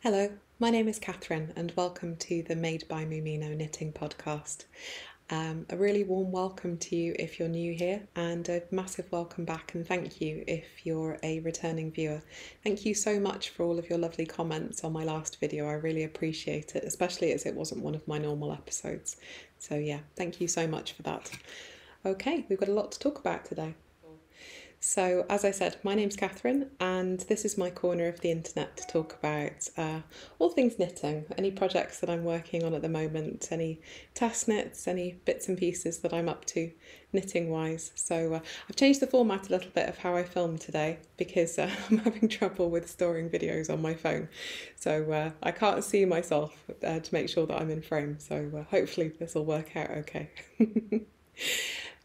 Hello, my name is Kathryn and welcome to the MadeByMoomeeno Knitting Podcast. A really warm welcome to you if you're new here, and a massive welcome back and thank you if you're a returning viewer. Thank you so much for all of your lovely comments on my last video. I really appreciate it, especially as it wasn't one of my normal episodes. So yeah, thank you so much for that. Okay, we've got a lot to talk about today. So, as I said, my name's Kathryn, and this is my corner of the internet to talk about all things knitting, any projects that I'm working on at the moment, any test knits, any bits and pieces that I'm up to knitting-wise. So I've changed the format a little bit of how I film today because I'm having trouble with storing videos on my phone. So I can't see myself to make sure that I'm in frame, so hopefully this will work out okay.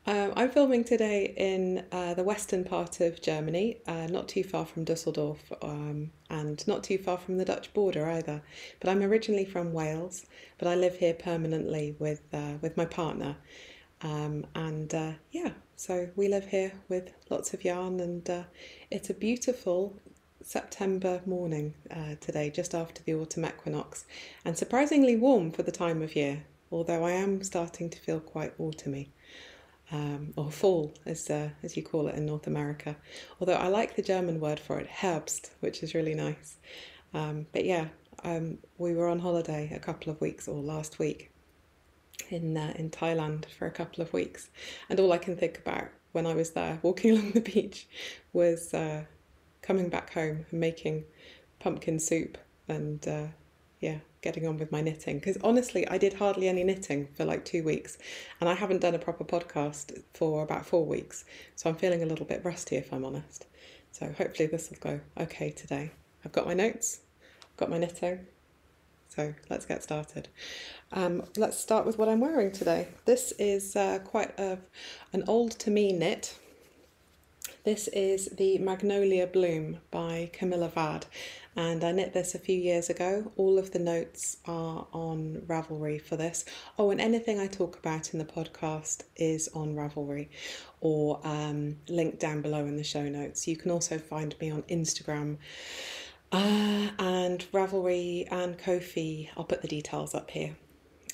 I'm filming today in the western part of Germany, not too far from Düsseldorf and not too far from the Dutch border either. But I'm originally from Wales, but I live here permanently with my partner. Yeah, so we live here with lots of yarn, and it's a beautiful September morning today, just after the autumn equinox, and surprisingly warm for the time of year, although I am starting to feel quite autumny. Or fall, as you call it in North America. Although I like the German word for it, Herbst, which is really nice. But yeah, we were on holiday a couple of weeks, or last week, in Thailand for a couple of weeks. And all I can think about when I was there, walking along the beach, was coming back home and making pumpkin soup and yeah, getting on with my knitting, because honestly I did hardly any knitting for like 2 weeks, and I haven't done a proper podcast for about 4 weeks, so I'm feeling a little bit rusty if I'm honest. So hopefully this will go okay today. I've got my notes, I've got my knitting, so let's get started. Let's start with what I'm wearing today. This is quite an old to me knit. This is the Magnolia Bloom by Camilla Vad, and I knit this a few years ago. All of the notes are on Ravelry for this. Oh, and anything I talk about in the podcast is on Ravelry or linked down below in the show notes. You can also find me on Instagram and Ravelry and Ko-fi. I'll put the details up here.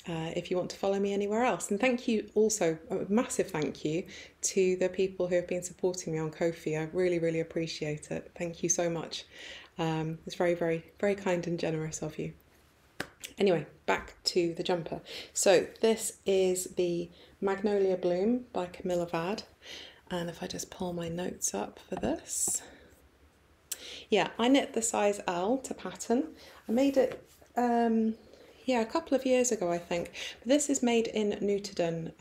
If you want to follow me anywhere else. And thank you also, a massive thank you to the people who have been supporting me on Ko-fi. I really, really appreciate it. Thank you so much. It's very, very, very kind and generous of you. Anyway, back to the jumper. So this is the Magnolia Bloom by Camilla Vad. And if I just pull my notes up for this. Yeah, I knit the size L to pattern. I made it yeah, a couple of years ago, I think. But this is made in Nutiden,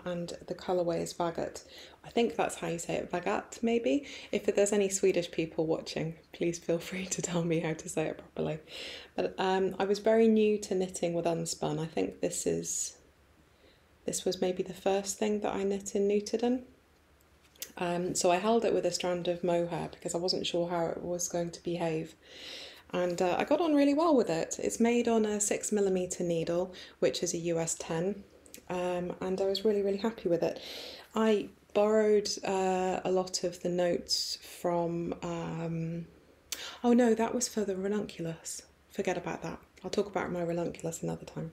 and the colourway is Vagat. I think that's how you say it, Vagat, maybe? If there's any Swedish people watching, please feel free to tell me how to say it properly. But I was very new to knitting with Unspun. I think this was maybe the first thing that I knit in Nutiden. So I held it with a strand of mohair because I wasn't sure how it was going to behave. And I got on really well with it. It's made on a 6mm needle, which is a US 10, and I was really, really happy with it. I borrowed a lot of the notes from, oh no, that was for the ranunculus. Forget about that. I'll talk about my ranunculus another time.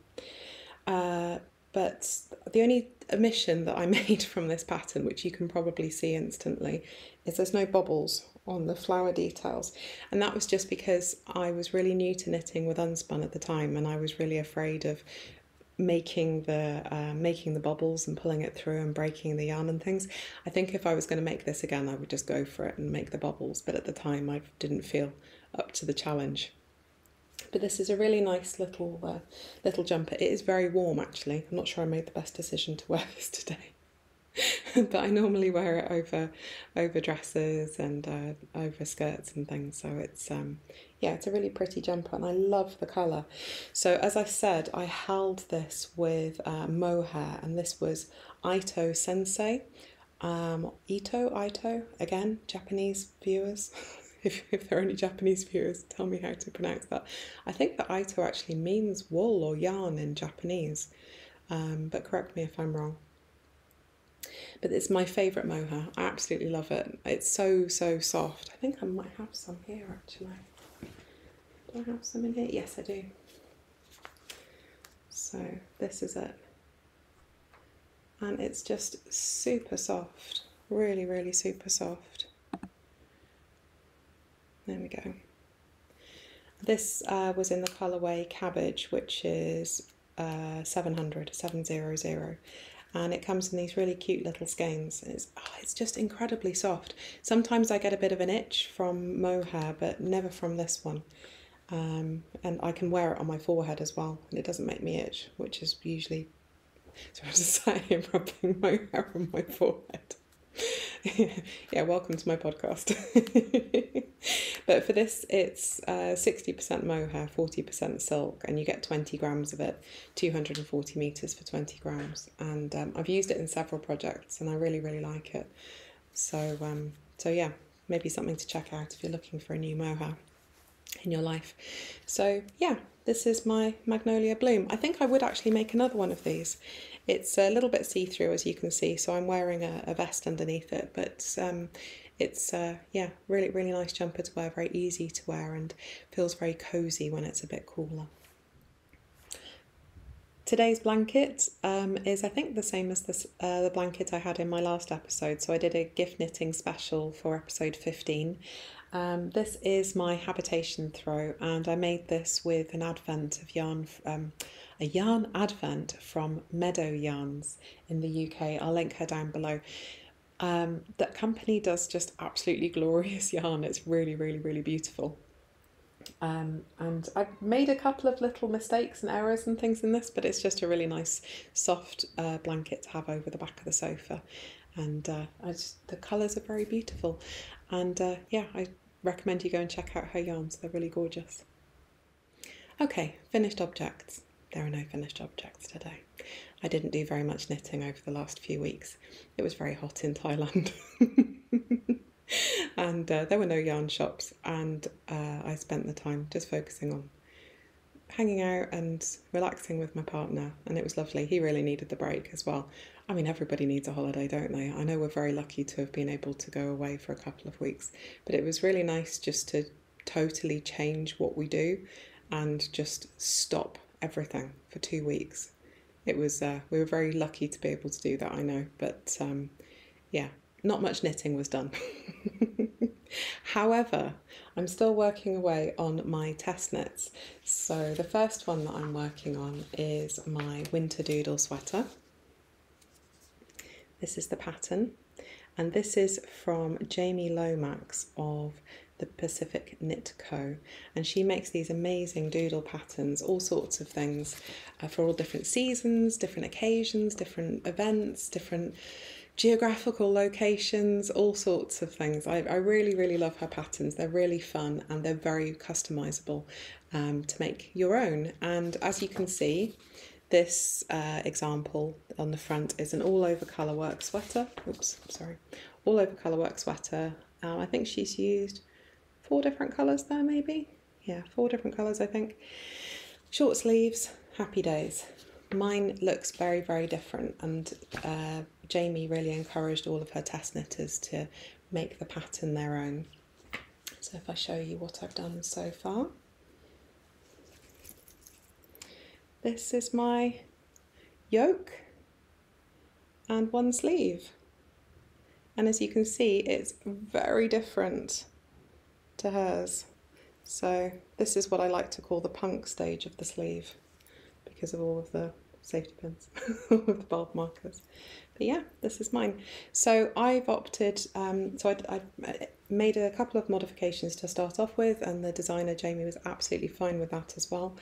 But the only omission that I made from this pattern, which you can probably see instantly, is there's no bobbles on the flower details, and that was just because I was really new to knitting with Unspun at the time, and I was really afraid of making the bobbles and pulling it through and breaking the yarn and things. I think if I was going to make this again, I would just go for it and make the bobbles, but at the time I didn't feel up to the challenge. But this is a really nice little jumper. It is very warm actually. I'm not sure I made the best decision to wear this today. But I normally wear it over dresses and over skirts and things, so it's yeah, it's a really pretty jumper and I love the colour. So as I said, I held this with mohair, and this was Ito Sensei. Ito, again, Japanese viewers. If there are any Japanese viewers, tell me how to pronounce that. I think that Ito actually means wool or yarn in Japanese, but correct me if I'm wrong. But it's my favourite mohair. I absolutely love it. It's so, so soft. I think I might have some here actually. Do I have some in here? Yes, I do. So this is it. And it's just super soft, really, really super soft. There we go. This was in the colourway Cabbage, which is 700, and it comes in these really cute little skeins. It's just incredibly soft. Sometimes I get a bit of an itch from mohair, but never from this one. And I can wear it on my forehead as well, and it doesn't make me itch, which is usually... So I just sat here rubbing mohair on my forehead. Yeah, welcome to my podcast. But for this, it's 60% mohair, 40% silk, and you get 20 grams of it, 240 meters for 20 grams. And I've used it in several projects, and I really, really like it. So, so yeah, maybe something to check out if you're looking for a new mohair in your life. So yeah, this is my Magnolia Bloom. I think I would actually make another one of these. It's a little bit see-through, as you can see, so I'm wearing a vest underneath it, but it's yeah, really, really nice jumper to wear, very easy to wear, and feels very cozy when it's a bit cooler. Today's blanket is, I think, the same as the blanket I had in my last episode. So I did a gift knitting special for episode 15. This is my habitation throw, and I made this with an advent of yarn, a yarn advent from Meadow Yarns in the UK. I'll link her down below. That company does just absolutely glorious yarn. It's really, really, really beautiful. And I've made a couple of little mistakes and errors and things in this, but it's just a really nice soft blanket to have over the back of the sofa. And the colours are very beautiful. And yeah, I recommend you go and check out her yarns. They're really gorgeous. Okay, finished objects. There are no finished objects today. I didn't do very much knitting over the last few weeks. It was very hot in Thailand. And there were no yarn shops, and I spent the time just focusing on hanging out and relaxing with my partner, and it was lovely. He really needed the break as well. I mean, everybody needs a holiday, don't they? I know we're very lucky to have been able to go away for a couple of weeks, but it was really nice just to totally change what we do and just stop everything for 2 weeks. It was we were very lucky to be able to do that, I know, but yeah, not much knitting was done. However, I'm still working away on my test knits. So the first one that I'm working on is my Winter Doodle sweater. This is the pattern, and this is from Jamie Lomax of the Pacific Knit Co. And she makes these amazing doodle patterns, all sorts of things, for all different seasons, different occasions, different events, different geographical locations, all sorts of things. I really, really love her patterns. They're really fun and they're very customizable to make your own. And as you can see, this example on the front is an all-over colourwork sweater. Oops, sorry. All-over colourwork sweater. I think she's used 4 different colours there, maybe? Yeah, 4 different colours, I think. Short sleeves, happy days. Mine looks very, very different, and Jamie really encouraged all of her test knitters to make the pattern their own. So if I show you what I've done so far. This is my yoke and one sleeve. And as you can see, it's very different to hers. So this is what I like to call the punk stage of the sleeve, because of all of the safety pins, all of the bulb markers. But yeah, this is mine. So I've opted, so I made a couple of modifications to start off with, and the designer Jamie was absolutely fine with that as well.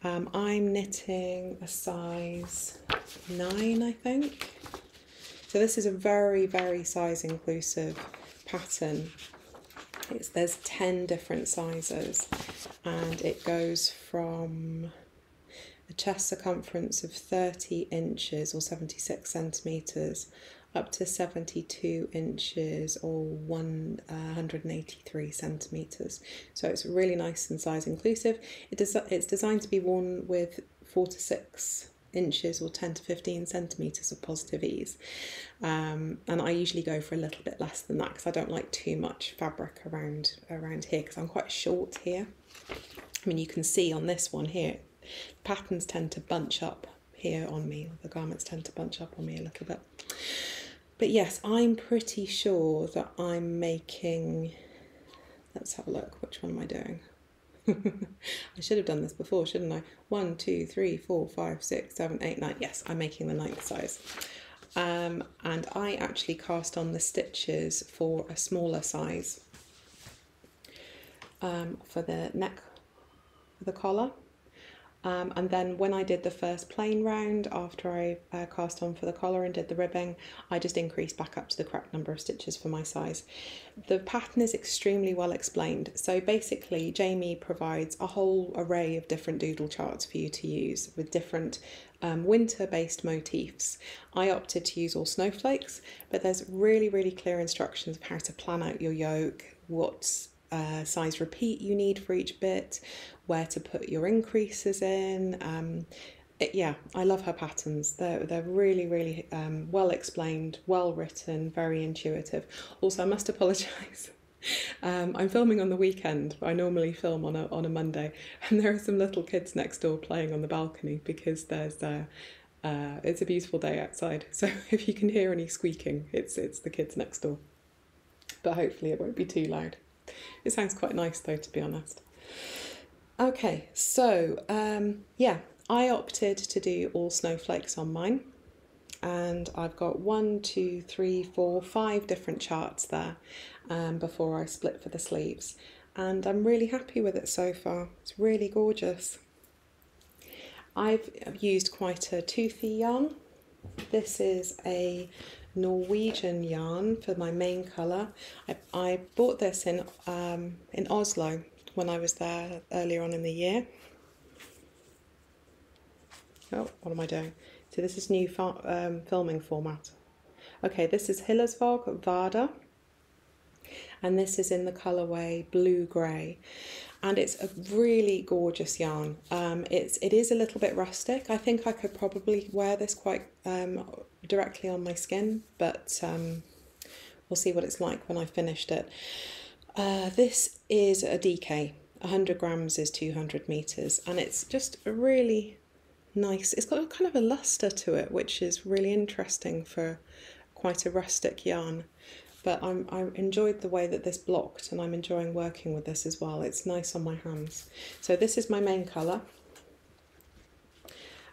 I'm knitting a size 9, I think. So this is a very, very size inclusive pattern. There's 10 different sizes, and it goes from a chest circumference of 30 inches or 76 centimetres up to 72 inches or 183 centimetres. So it's really nice and size inclusive. It's designed to be worn with 4 to 6 inches or 10 to 15 centimetres of positive ease. And I usually go for a little bit less than that because I don't like too much fabric around here because I'm quite short here. I mean, you can see on this one here, patterns tend to bunch up here on me, the garments tend to bunch up on me a little bit. But yes, I'm pretty sure that I'm making, let's have a look, which one am I doing? I should have done this before, shouldn't I? 1, 2, 3, 4, 5, 6, 7, 8, 9. Yes, I'm making the 9th size. And I actually cast on the stitches for a smaller size for the neck, for the collar. And then when I did the first plain round, after I cast on for the collar and did the ribbing, I just increased back up to the correct number of stitches for my size. The pattern is extremely well explained. So basically, Jamie provides a whole array of different doodle charts for you to use with different winter-based motifs. I opted to use all snowflakes, but there's really, really clear instructions of how to plan out your yoke, what size repeat you need for each bit, where to put your increases in. Yeah, I love her patterns. They're really, really well explained, well written, very intuitive. Also, I must apologise. I'm filming on the weekend. I normally film on a Monday, and there are some little kids next door playing on the balcony because there's it's a beautiful day outside. So if you can hear any squeaking, it's the kids next door. But hopefully it won't be too loud. It sounds quite nice though, to be honest. Okay, so yeah, I opted to do all snowflakes on mine, and I've got 1, 2, 3, 4, 5 different charts there before I split for the sleeves, and I'm really happy with it so far. It's really gorgeous. I've used quite a toothy yarn. This is a Norwegian yarn for my main colour. I bought this in Oslo when I was there earlier on in the year. Oh, what am I doing? So this is new filming format. Okay, this is Hillersvåg Vardar, and this is in the colourway Blue Grey, and it's a really gorgeous yarn. It is a little bit rustic. I think I could probably wear this quite directly on my skin, but we'll see what it's like when I finished it. This is a DK. 100 grams is 200 meters, and it's just a really nice, it's got a kind of a luster to it, which is really interesting for quite a rustic yarn. But I enjoyed the way that this blocked, and I'm enjoying working with this as well. It's nice on my hands. So this is my main colour,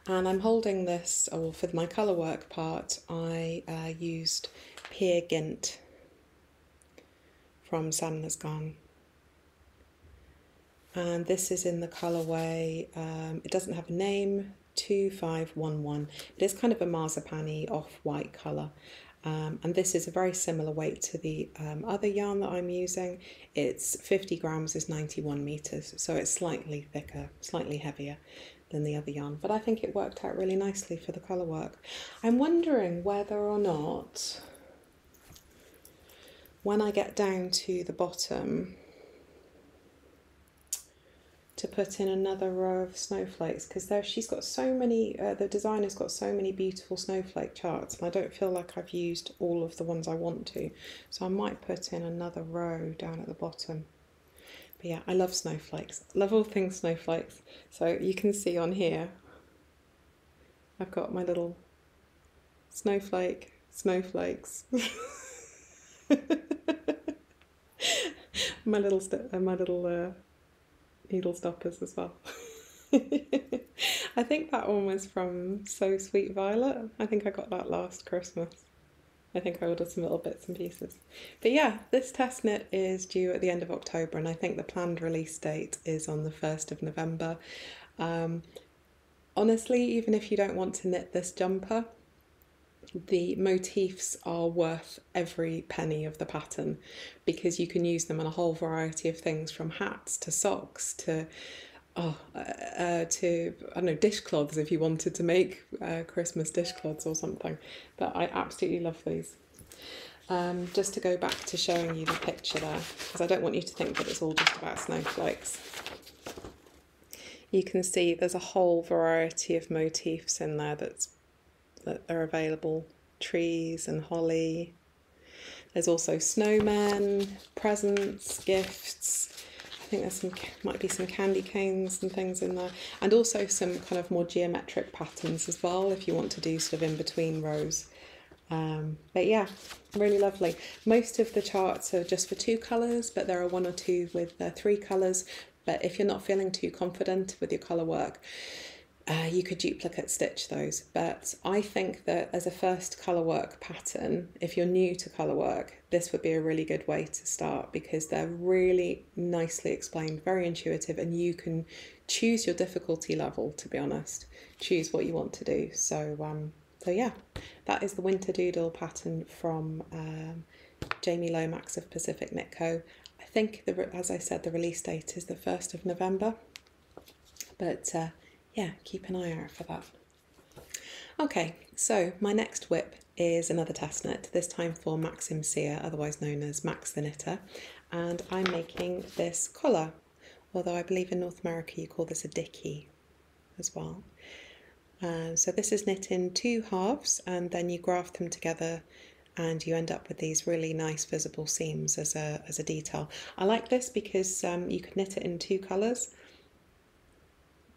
and I'm holding this, or for my colour work part, I used Peer Gynt from Sandler's Garn. And this is in the colourway, it doesn't have a name, 2511. It is kind of a marzipan-y off-white colour. And this is a very similar weight to the other yarn that I'm using. It's 50 grams is 91 meters, so it's slightly thicker, slightly heavier than the other yarn, but I think it worked out really nicely for the colour work. I'm wondering whether or not, when I get down to the bottom, to put in another row of snowflakes, because she's got so many, the designer's got so many beautiful snowflake charts, and I don't feel like I've used all of the ones I want to, so I might put in another row down at the bottom. But yeah, I love snowflakes, love all things snowflakes. So you can see on here I've got my little snowflakes my little needle stoppers as well. I think that one was from So Sweet Violet. I think I got that last Christmas. I think I ordered some little bits and pieces. But yeah, this test knit is due at the end of October, and I think the planned release date is on the 1st of November. Honestly, even if you don't want to knit this jumper, the motifs are worth every penny of the pattern, because you can use them on a whole variety of things, from hats to socks to I don't know, dishcloths if you wanted to make Christmas dishcloths or something. But I absolutely love these. Just to go back to showing you the picture there, because I don't want you to think that it's all just about snowflakes. You can see there's a whole variety of motifs in there that are available. Trees and holly. There's also snowmen, presents, gifts. I think there's some Might be some candy canes and things in there, and also some kind of more geometric patterns as well if you want to do sort of in between rows. But yeah, really lovely. Most of the charts are just for 2 colours, but there are 1 or 2 with 3 colours. But if you're not feeling too confident with your colour work, you could duplicate stitch those. But I think that as a first colour work pattern, if you're new to colour work, this would be a really good way to start, because they're really nicely explained, very intuitive, and you can choose your difficulty level, to be honest. Choose what you want to do. So yeah, that is the Winter Doodle pattern from Jamie Lomax of Pacific Knit Co. I think, as I said, the release date is the 1st of November. But yeah, keep an eye out for that. Okay, so my next WIP is another test knit, this time for Maxim Cyr, otherwise known as Max the Knitter. And I'm making this collar, although I believe in North America you call this a dicky as well. So this is knit in 2 halves, and then you graft them together and you end up with these really nice visible seams as a detail. I like this because you could knit it in 2 colours,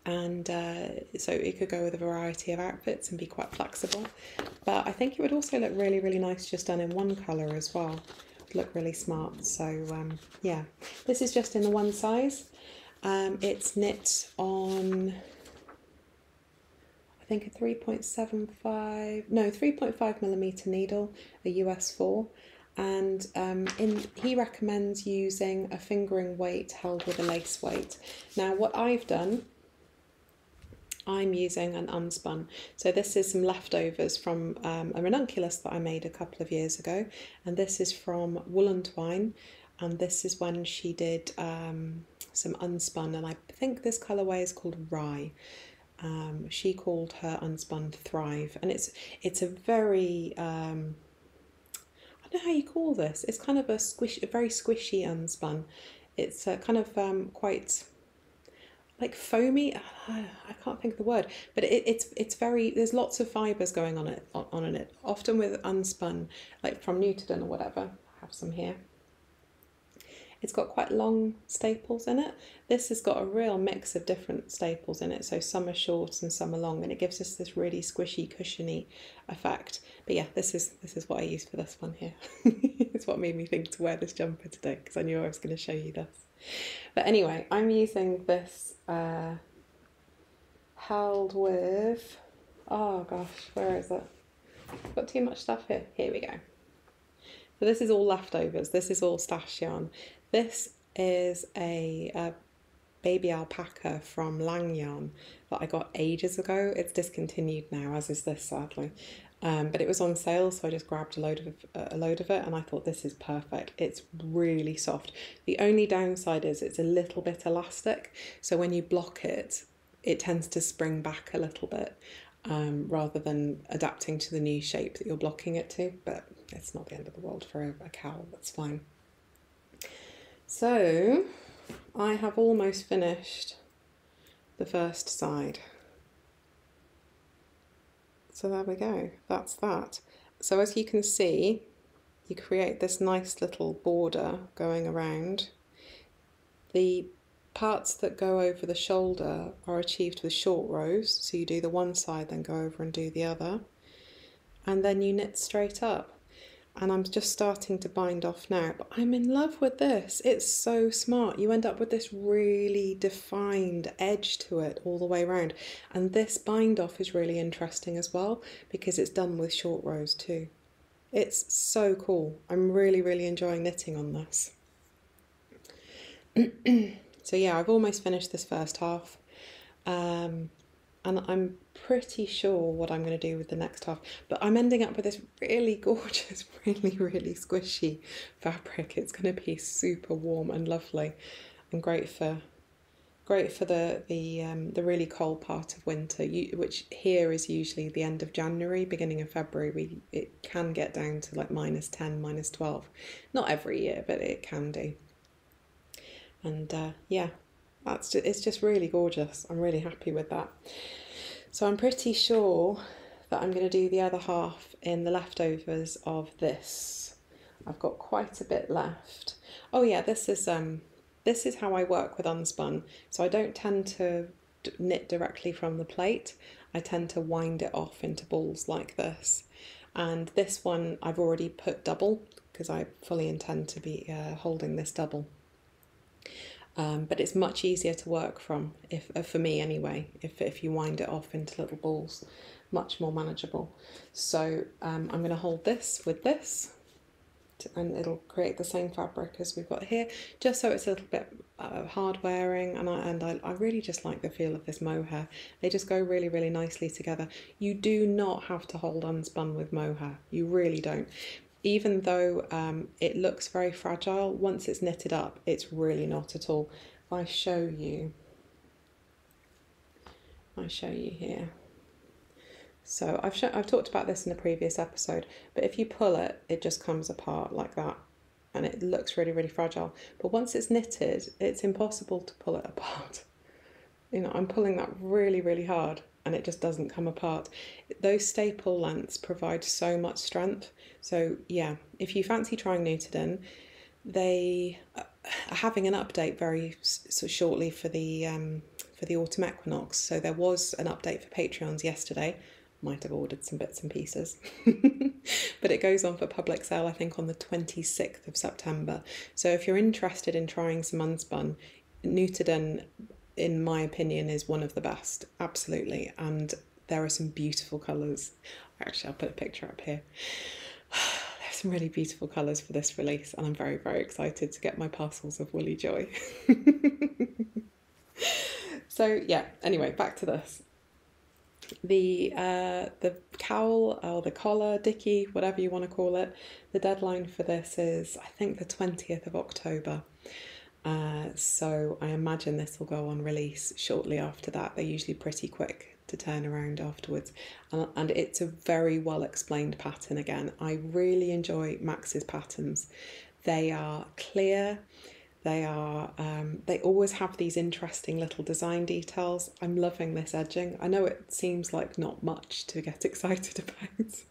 and so it could go with a variety of outfits and be quite flexible. But I think it would also look really, really nice just done in 1 colour as well. It would look really smart. So yeah, this is just in the 1 size. It's knit on, I think, a 3.5mm needle, a US 4, and he recommends using a fingering weight held with a lace weight. Now what I've done, I'm using an Unspun. So this is some leftovers from a ranunculus that I made a couple of years ago, and this is from Woolen Twine, and this is when she did some Unspun, and I think this colourway is called Rye. She called her Unspun Thrive, and it's a very I don't know how you call this. It's kind of a very squishy Unspun. It's kind of quite like foamy. I can't think of the word, but it's very. There's lots of fibres going on it. Often with Unspun, like from Newton or whatever. I have some here. It's got quite long staples in it. This has got a real mix of different staples in it, so some are short and some are long, and it gives us this really squishy, cushiony effect. But yeah, this is what I used for this one here. It's what made me think to wear this jumper today, because I knew I was going to show you this. But anyway, I'm using this held with, oh gosh, where is it? I've got too much stuff here. Here we go. So this is all leftovers. This is all stash yarn. This is a baby alpaca from Lang Yarn that I got ages ago. It's discontinued now, as is this, sadly. But it was on sale, so I just grabbed a load of it, and I thought this is perfect. It's really soft. The only downside is it's a little bit elastic, so when you block it, it tends to spring back a little bit, rather than adapting to the new shape that you're blocking it to. But it's not the end of the world for a cowl, that's fine. So I have almost finished the first side. So there we go, that's that. So as you can see, you create this nice little border going around. The parts that go over the shoulder are achieved with short rows, so you do the one side, then go over and do the other, and then you knit straight up. And I'm just starting to bind off now, but I'm in love with this. It's so smart. You end up with this really defined edge to it all the way around. And this bind off is really interesting as well, because it's done with short rows too. It's so cool. I'm really, really enjoying knitting on this. So yeah, I've almost finished this first half. And I'm pretty sure what I'm going to do with the next half, but I'm ending up with this really gorgeous, really, really squishy fabric. It's going to be super warm and lovely, and great for the really cold part of winter, which here is usually the end of January, beginning of February. It can get down to like -10, -12. Not every year, but it can do. And yeah, it's just really gorgeous. I'm really happy with that. So I'm pretty sure that I'm going to do the other half in the leftovers of this. I've got quite a bit left. Oh yeah, this is this is how I work with Unspun. So I don't tend to knit directly from the plate. I tend to wind it off into balls like this. And this one I've already put double because I fully intend to be holding this double. But it's much easier to work from, for me anyway, if you wind it off into little balls, much more manageable. So I'm going to hold this with this, and it'll create the same fabric as we've got here, just so it's a little bit hard wearing, and I really just like the feel of this mohair. They just go really, really nicely together. You do not have to hold Unspun with mohair, you really don't. Even though it looks very fragile, once it's knitted up, it's really not at all. If I show you here. So I've talked about this in a previous episode, but if you pull it, it just comes apart like that, and it looks really, really fragile. But once it's knitted, it's impossible to pull it apart. You know, I'm pulling that really, really hard, and it just doesn't come apart. Those staple lengths provide so much strength. So yeah, if you fancy trying Newtoden, they are having an update very shortly for the autumn equinox. So there was an update for Patreons yesterday. Might have ordered some bits and pieces, but it goes on for public sale, I think, on the 26th of September. So if you're interested in trying some Unspun, Newtoden, in my opinion, is one of the best, absolutely. And there are some beautiful colours. Actually, I'll put a picture up here. There's some really beautiful colours for this release, and I'm very, very excited to get my parcels of woolly joy. So yeah, anyway, back to this. The cowl, or the collar, dicky, whatever you want to call it, the deadline for this is, I think, the 20th of October. So I imagine this will go on release shortly after that. They're usually pretty quick to turn around afterwards, and it's a very well explained pattern again. I really enjoy Max's patterns. They are clear. They always have these interesting little design details. I'm loving this edging. I know it seems like not much to get excited about,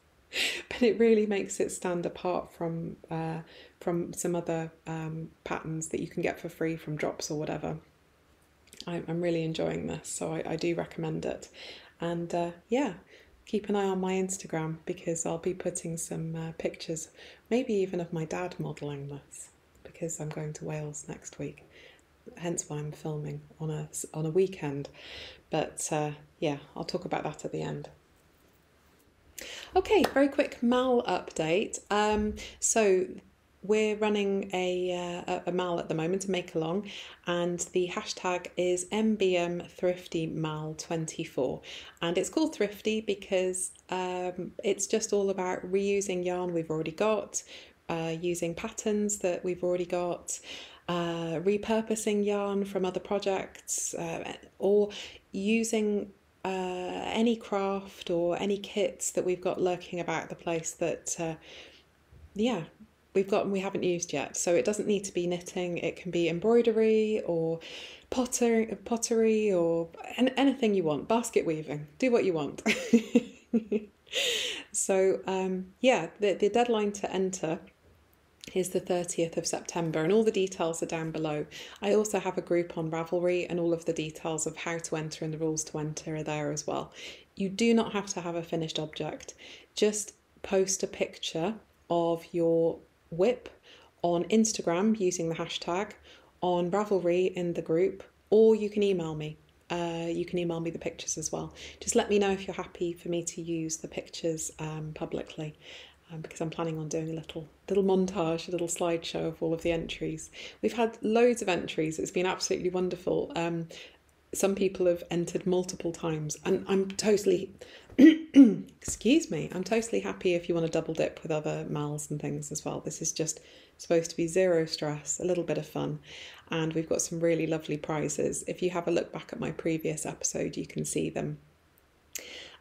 but it really makes it stand apart from some other patterns that you can get for free from drops or whatever. I'm really enjoying this, so I do recommend it. And yeah, keep an eye on my Instagram, because I'll be putting some pictures, maybe even of my dad modelling this, because I'm going to Wales next week, hence why I'm filming on a weekend. But yeah, I'll talk about that at the end. Okay, very quick MAL update. So we're running a MAL at the moment, a make along, and the hashtag is MBM Thrifty MAL 24, and it's called Thrifty because it's just all about reusing yarn we've already got, using patterns that we've already got, repurposing yarn from other projects, or using any craft or any kits that we've got lurking about the place that yeah, we've got and we haven't used yet. So it doesn't need to be knitting, it can be embroidery or pottery or anything you want, basket weaving, do what you want. So yeah, the deadline to enter is the 30th of September, and all the details are down below. I also have a group on Ravelry, and all of the details of how to enter and the rules to enter are there as well. You do not have to have a finished object. Just post a picture of your WIP on Instagram using the hashtag, on Ravelry in the group, or you can email me. You can email me the pictures as well. Just let me know if you're happy for me to use the pictures publicly. Because I'm planning on doing a little montage, a little slideshow of all of the entries. We've had loads of entries. It's been absolutely wonderful. Some people have entered multiple times, and I'm totally, excuse me, I'm totally happy if you want to double dip with other MALs and things as well. This is just supposed to be zero stress, a little bit of fun, and we've got some really lovely prizes. If you have a look back at my previous episode, you can see them.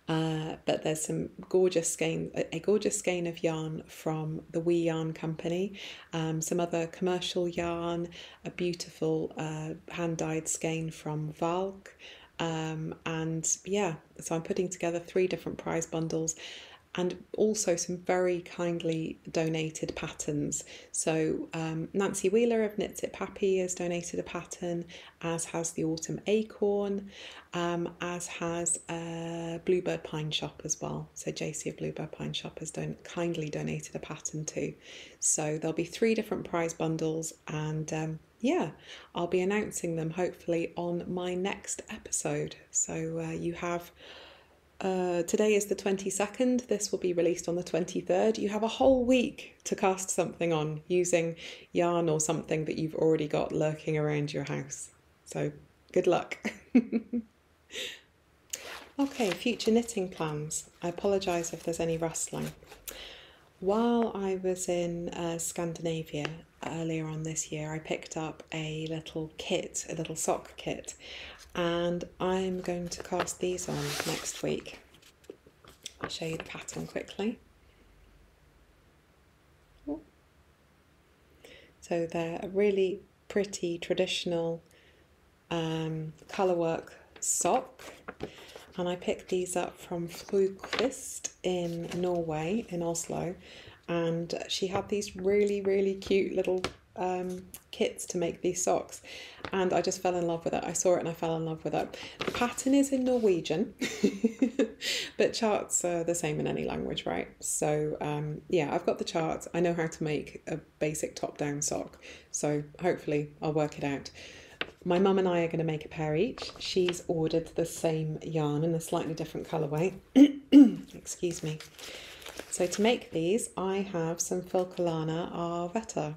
But there's some gorgeous skein, a gorgeous skein of yarn from the WE Yarn Company, some other commercial yarn, a beautiful hand-dyed skein from Valk, and yeah, so I'm putting together 3 different prize bundles. and also some very kindly donated patterns. So Nancy Wheeler of Knits It Pappy has donated a pattern, as has the Autumn Acorn, as has Bluebird Pine Shop as well. So JC of Bluebird Pine Shop has kindly donated a pattern too. So there'll be 3 different prize bundles, and yeah, I'll be announcing them hopefully on my next episode. So you have, today is the 22nd, this will be released on the 23rd. You have a whole week to cast something on using yarn or something that you've already got lurking around your house. So good luck. Okay, future knitting plans. I apologise if there's any rustling. While I was in Scandinavia earlier on this year, I picked up a little kit, a little sock kit, and I'm going to cast these on next week. I'll show you the pattern quickly. So they're a really pretty traditional colourwork sock, and I picked these up from Fruquist in Norway, in Oslo, and she had these really cute little kits to make these socks, and I just fell in love with it. I saw it and I fell in love with it. The pattern is in Norwegian, but charts are the same in any language, right? So yeah, I've got the charts. I know how to make a basic top-down sock, so hopefully I'll work it out. My mum and I are going to make a pair each. She's ordered the same yarn in a slightly different colourway. Excuse me. So to make these, I have some Filcolana Arvetta.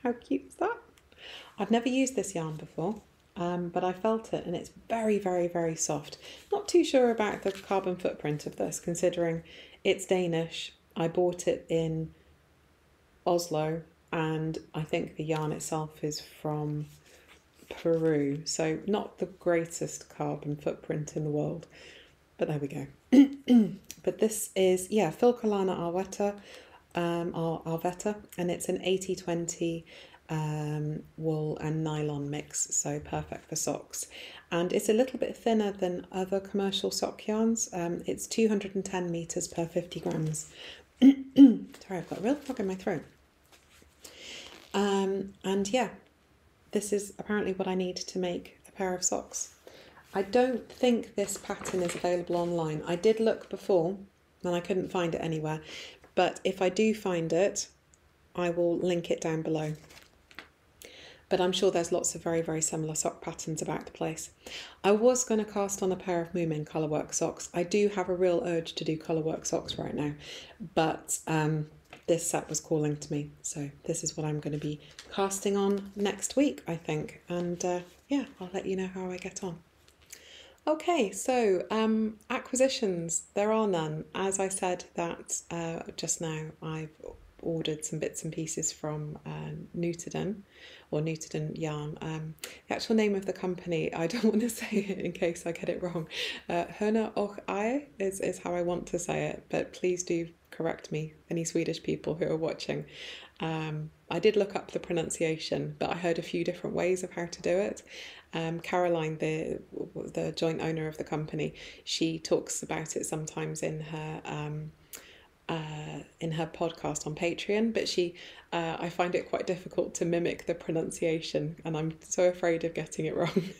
How cute is that? I've never used this yarn before, but I felt it and it's very soft. Not too sure about the carbon footprint of this, considering it's Danish. I bought it in Oslo, and I think the yarn itself is from Peru, so not the greatest carbon footprint in the world, but there we go. But this is, yeah, Filcolana Arvetta, and it's an 80-20 wool and nylon mix, so perfect for socks. And it's a little bit thinner than other commercial sock yarns. It's 210 meters per 50 grams. Sorry, I've got a real frog in my throat. And yeah, this is apparently what I need to make a pair of socks. I don't think this pattern is available online. I did look before and I couldn't find it anywhere, but if I do find it, I will link it down below. But I'm sure there's lots of very similar sock patterns about the place. I was going to cast on a pair of Moomeeno colourwork socks. I do have a real urge to do colourwork socks right now, but this set was calling to me, so this is what I'm going to be casting on next week, I think, and yeah, I'll let you know how I get on. Okay, so acquisitions, there are none. As I said that just now, I've ordered some bits and pieces from Nutiden, or Nutiden Yarn. The actual name of the company, I don't want to say it in case I get it wrong. Höna och I is how I want to say it, but please do correct me, any Swedish people who are watching. I did look up the pronunciation, but I heard a few different ways of how to do it. Caroline, the joint owner of the company, she talks about it sometimes in her podcast on Patreon, but I find it quite difficult to mimic the pronunciation, and I'm so afraid of getting it wrong.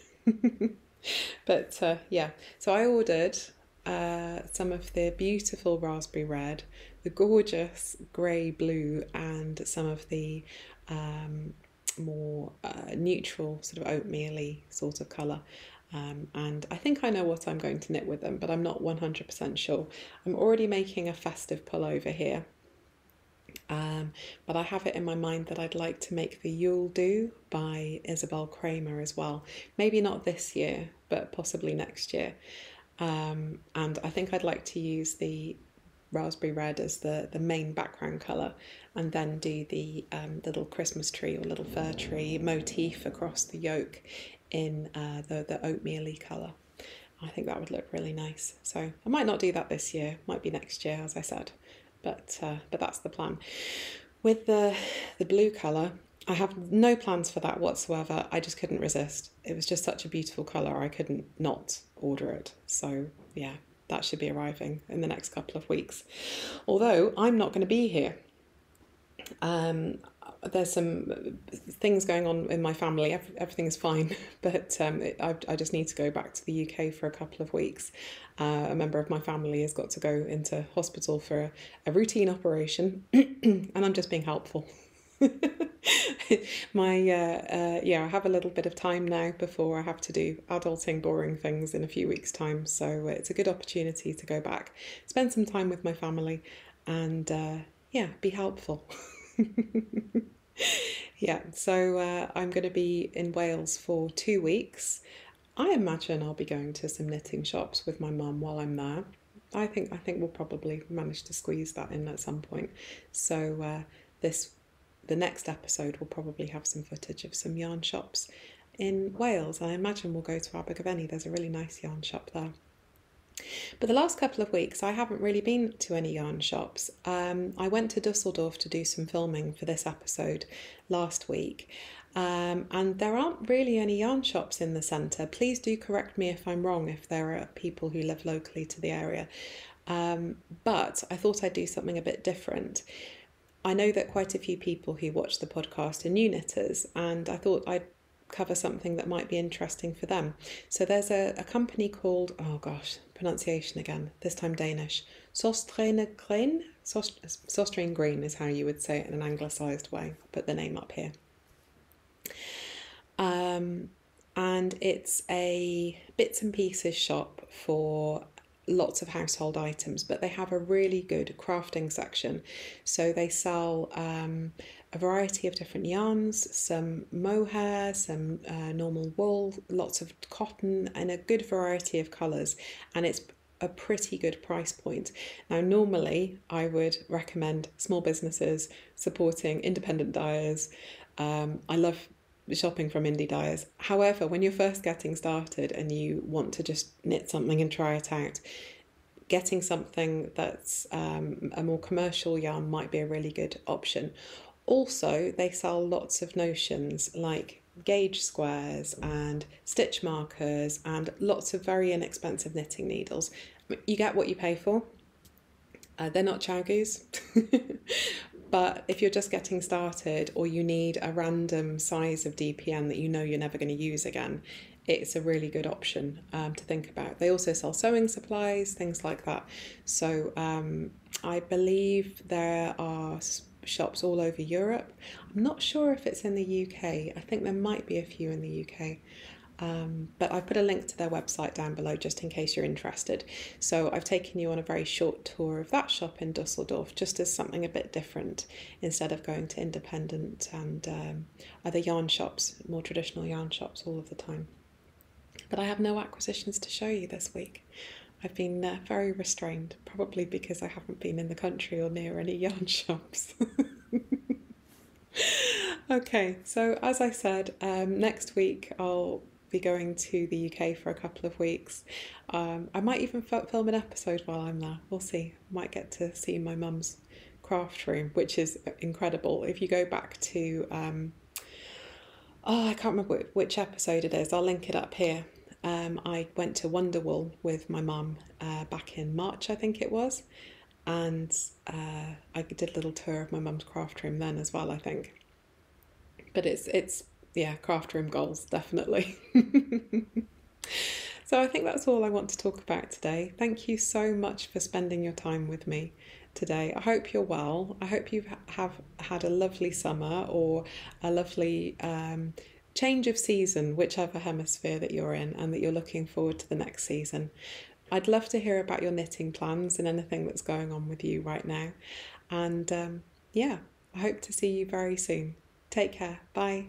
But yeah, so I ordered some of the beautiful raspberry red, the gorgeous grey blue, and some of the more neutral sort of oatmeal-y sort of colour. And I think I know what I'm going to knit with them, but I'm not 100% sure. I'm already making a festive pullover here, but I have it in my mind that I'd like to make the Yule Do by Isabel Kramer as well. Maybe not this year, but possibly next year. And I think I'd like to use the raspberry red as the main background colour, and then do the little Christmas tree or little fir tree motif across the yoke in the oatmeal-y colour. I think that would look really nice. So I might not do that this year, might be next year, as I said, but that's the plan. With the blue colour, I have no plans for that whatsoever. I just couldn't resist. It was just such a beautiful colour. I couldn't not order it. So yeah, that should be arriving in the next couple of weeks. Although I'm not going to be here. There's some things going on in my family. Everything is fine, but I just need to go back to the UK for a couple of weeks. A member of my family has got to go into hospital for a routine operation, and I'm just being helpful. I have a little bit of time now before I have to do adulting, boring things in a few weeks' time. So it's a good opportunity to go back, spend some time with my family, and be helpful. Yeah, so I'm going to be in Wales for 2 weeks. I imagine I'll be going to some knitting shops with my mum while I'm there. I think we'll probably manage to squeeze that in at some point. So the next episode will probably have some footage of some yarn shops in Wales. I imagine we'll go to Abergavenny. There's a really nice yarn shop there. But the last couple of weeks I haven't really been to any yarn shops. I went to Düsseldorf to do some filming for this episode last week, and there aren't really any yarn shops in the centre. Please do correct me if I'm wrong, if there are people who live locally to the area. But I thought I'd do something a bit different. I know that quite a few people who watch the podcast are new knitters, and I thought I'd cover something that might be interesting for them. So there's a company called, oh gosh, pronunciation again, this time Danish, Søstrene Green. Søstrene Green is how you would say it in an anglicised way. I'll put the name up here. And it's a bits and pieces shop for lots of household items, but they have a really good crafting section. So they sell a variety of different yarns, some mohair, some normal wool, lots of cotton, and a good variety of colours, and it's a pretty good price point. Now normally I would recommend small businesses supporting independent dyers. I love shopping from indie dyers. However, when you're first getting started and you want to just knit something and try it out, getting something that's a more commercial yarn might be a really good option. Also, they sell lots of notions like gauge squares and stitch markers and lots of very inexpensive knitting needles. You get what you pay for. They're not chow-goos. But if you're just getting started or you need a random size of DPN that you know you're never going to use again, it's a really good option to think about. They also sell sewing supplies, things like that. So I believe there are shops all over Europe. I'm not sure if it's in the UK. I think there might be a few in the UK. But I've put a link to their website down below just in case you're interested. So I've taken you on a very short tour of that shop in Düsseldorf, just as something a bit different, instead of going to independent and other yarn shops, more traditional yarn shops all of the time. But I have no acquisitions to show you this week. I've been very restrained, probably because I haven't been in the country or near any yarn shops. Okay, so as I said, next week I'll be going to the UK for a couple of weeks. I might even film an episode while I'm there. We'll see. Might get to see my mum's craft room, which is incredible. If you go back to I can't remember which episode it is. I'll link it up here. I went to Wonderwool with my mum back in March, I think it was, and I did a little tour of my mum's craft room then as well, I think. But it's yeah, craft room goals, definitely. So I think that's all I want to talk about today. Thank you so much for spending your time with me today. I hope you're well. I hope you have had a lovely summer or a lovely change of season, whichever hemisphere that you're in, and that you're looking forward to the next season. I'd love to hear about your knitting plans and anything that's going on with you right now. And yeah, I hope to see you very soon. Take care. Bye.